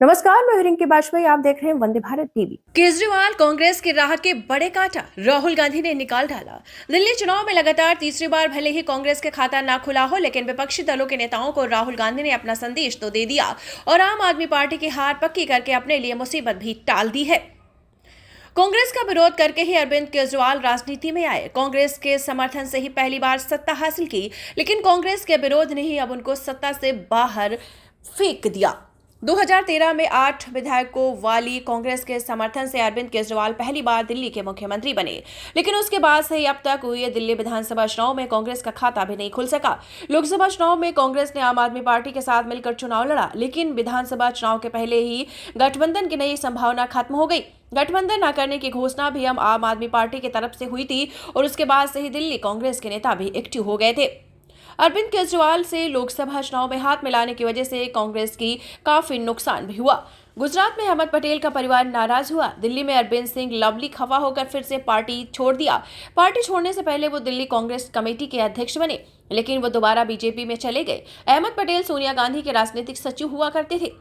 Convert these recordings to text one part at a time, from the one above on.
नमस्कार, मैं रिंकी बाजपेयी। आप देख रहे हैं वंदे भारत टीवी। केजरीवाल कांग्रेस की राह के बड़े कांटा राहुल गांधी ने निकाल डाला। दिल्ली चुनाव में लगातार तीसरी बार भले ही कांग्रेस के खाता ना खुला हो, लेकिन विपक्षी दलों के नेताओं को राहुल गांधी ने अपना संदेश तो दे दिया और आम आदमी पार्टी की हार पक्की करके अपने लिए मुसीबत भी टाल दी है। कांग्रेस का विरोध करके ही अरविंद केजरीवाल राजनीति में आए। कांग्रेस के समर्थन से ही पहली बार सत्ता हासिल की, लेकिन कांग्रेस के विरोध ने ही अब उनको सत्ता से बाहर फेंक दिया। 2013 में 8 विधायकों वाली कांग्रेस के समर्थन से अरविंद केजरीवाल पहली बार दिल्ली के मुख्यमंत्री बने, लेकिन उसके बाद से ही अब तक हुए दिल्ली विधानसभा चुनाव में कांग्रेस का खाता भी नहीं खुल सका। लोकसभा चुनाव में कांग्रेस ने आम आदमी पार्टी के साथ मिलकर चुनाव लड़ा, लेकिन विधानसभा चुनाव के पहले ही गठबंधन की नई संभावना खत्म हो गई। गठबंधन न करने की घोषणा भी हम आम आदमी पार्टी की तरफ से हुई थी और उसके बाद से ही दिल्ली कांग्रेस के नेता भी एक्टिव हो गए थे। अरविंद केजरीवाल से लोकसभा चुनाव में हाथ मिलाने की वजह से कांग्रेस की काफी नुकसान भी हुआ। गुजरात में अहमद पटेल का परिवार नाराज हुआ। दिल्ली में अरविंद सिंह लवली खफा होकर फिर से पार्टी छोड़ दिया। पार्टी छोड़ने से पहले वो दिल्ली कांग्रेस कमेटी के अध्यक्ष बने, लेकिन वो दोबारा बीजेपी में चले गए। अहमद पटेल सोनिया गांधी के राजनीतिक सचिव हुआ करते थे।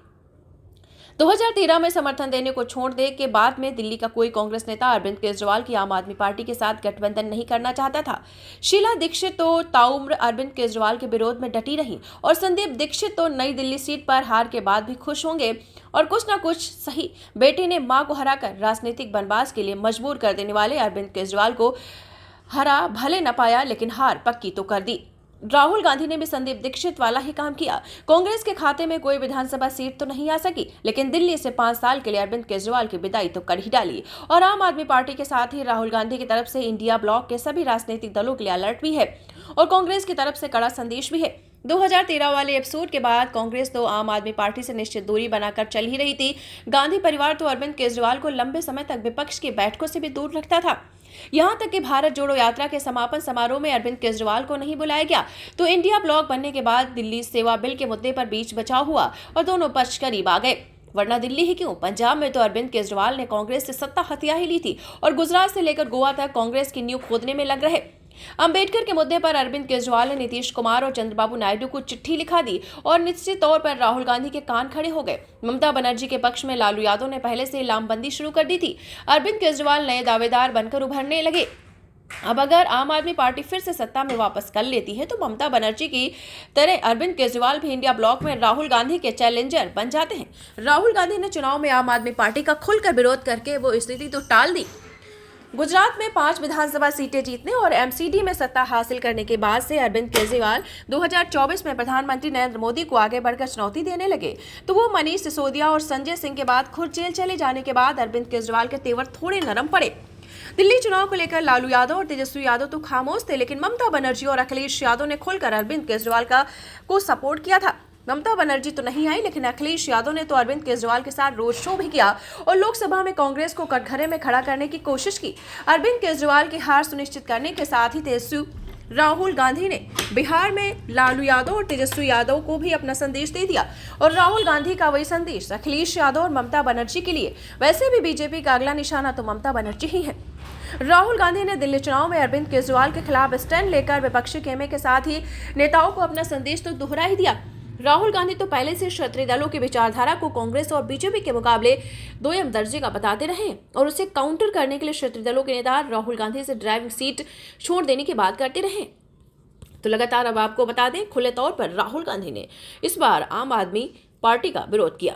2013 में समर्थन देने को छोड़ दे के बाद में दिल्ली का कोई कांग्रेस नेता अरविंद केजरीवाल की आम आदमी पार्टी के साथ गठबंधन नहीं करना चाहता था। शीला दीक्षित तो ताउम्र अरविंद केजरीवाल के विरोध में डटी रही और संदीप दीक्षित तो नई दिल्ली सीट पर हार के बाद भी खुश होंगे और कुछ ना कुछ सही बेटे ने मां को हराकर राजनीतिक बनवास के लिए मजबूर कर देने वाले अरविंद केजरीवाल को हरा भले न पाया, लेकिन हार पक्की तो कर दी। राहुल गांधी ने भी संदीप दीक्षित वाला ही काम किया। कांग्रेस के खाते में कोई विधानसभा सीट तो नहीं आ सकी, लेकिन दिल्ली से 5 साल के लिए अरविंद केजरीवाल की विदाई तो कर ही डाली। और आम आदमी पार्टी के साथ ही राहुल गांधी की तरफ से इंडिया ब्लॉक के सभी राजनीतिक दलों के लिए अलर्ट भी है और कांग्रेस की तरफ से कड़ा संदेश भी है। 2013 वाले एपिसोड के बाद कांग्रेस तो आम आदमी पार्टी से निश्चित दूरी बनाकर चल ही रही थी। गांधी परिवार तो अरविंद केजरीवाल को लंबे समय तक विपक्ष की बैठकों से भी दूर रखता था। यहां तक कि भारत जोड़ो यात्रा के समापन समारोह में अरविंद केजरीवाल को नहीं बुलाया गया, तो इंडिया ब्लॉक बनने के बाद दिल्ली सेवा बिल के मुद्दे पर बीच बचाव हुआ और दोनों पक्ष करीब आ गए। वरना दिल्ली ही क्यों, पंजाब में तो अरविंद केजरीवाल ने कांग्रेस से सत्ता हथिया ही ली थी और गुजरात से लेकर गोवा तक कांग्रेस की नींव खोदने में लग रहे। अंबेडकर के मुद्दे पर अरविंद केजरीवाल ने नीतीश कुमार और चंद्रबाबू नायडू को चिट्ठी लिखा दी और निश्चित तौर पर राहुल गांधी के कान खड़े हो गए। ममता बनर्जी के पक्ष में लालू यादव ने पहले से लामबंदी शुरू कर दी थी। अरविंद केजरीवाल नए दावेदार बनकर उभरने लगे। अब अगर आम आदमी पार्टी फिर से सत्ता में वापस कर लेती है, तो ममता बनर्जी की तरह अरविंद केजरीवाल भी इंडिया ब्लॉक में राहुल गांधी के चैलेंजर बन जाते हैं। राहुल गांधी ने चुनाव में आम आदमी पार्टी का खुलकर विरोध करके वो स्थिति तो टाल दी। गुजरात में 5 विधानसभा सीटें जीतने और एमसीडी में सत्ता हासिल करने के बाद से अरविंद केजरीवाल 2024 में प्रधानमंत्री नरेंद्र मोदी को आगे बढ़कर चुनौती देने लगे। तो वो मनीष सिसोदिया और संजय सिंह के बाद खुद जेल चले जाने के बाद अरविंद केजरीवाल के तेवर थोड़े नरम पड़े। दिल्ली चुनाव को लेकर लालू यादव और तेजस्वी यादव तो खामोश थे, लेकिन ममता बनर्जी और अखिलेश यादव ने खुलकर अरविंद केजरीवाल को सपोर्ट किया था। ममता बनर्जी तो नहीं आई, लेकिन अखिलेश यादव ने तो अरविंद केजरीवाल के साथ रोड शो भी किया और लोकसभा में कांग्रेस को कटघरे में खड़ा करने की कोशिश की। अरविंद केजरीवाल की हार सुनिश्चित करने के साथ ही तेजस्वी राहुल गांधी ने बिहार में लालू यादव और तेजस्वी यादव को भी अपना संदेश दे दिया और राहुल गांधी का वही संदेश अखिलेश यादव और ममता बनर्जी के लिए। वैसे भी बीजेपी का अगला निशाना तो ममता बनर्जी ही है। राहुल गांधी ने दिल्ली चुनाव में अरविंद केजरीवाल के खिलाफ स्टैंड लेकर विपक्षी खेमे के साथ ही नेताओं को अपना संदेश तो दोहरा ही दिया। राहुल गांधी तो पहले से क्षत्रिय दलों की विचारधारा को कांग्रेस और बीजेपी के मुकाबले दोयम दर्जे का बताते रहे और उसे काउंटर करने के लिए क्षत्रिय दलों के नेता राहुल गांधी से ड्राइविंग सीट छोड़ देने की बात करते रहे। तो लगातार अब आपको बता दें, खुले तौर पर राहुल गांधी ने इस बार आम आदमी पार्टी का विरोध किया।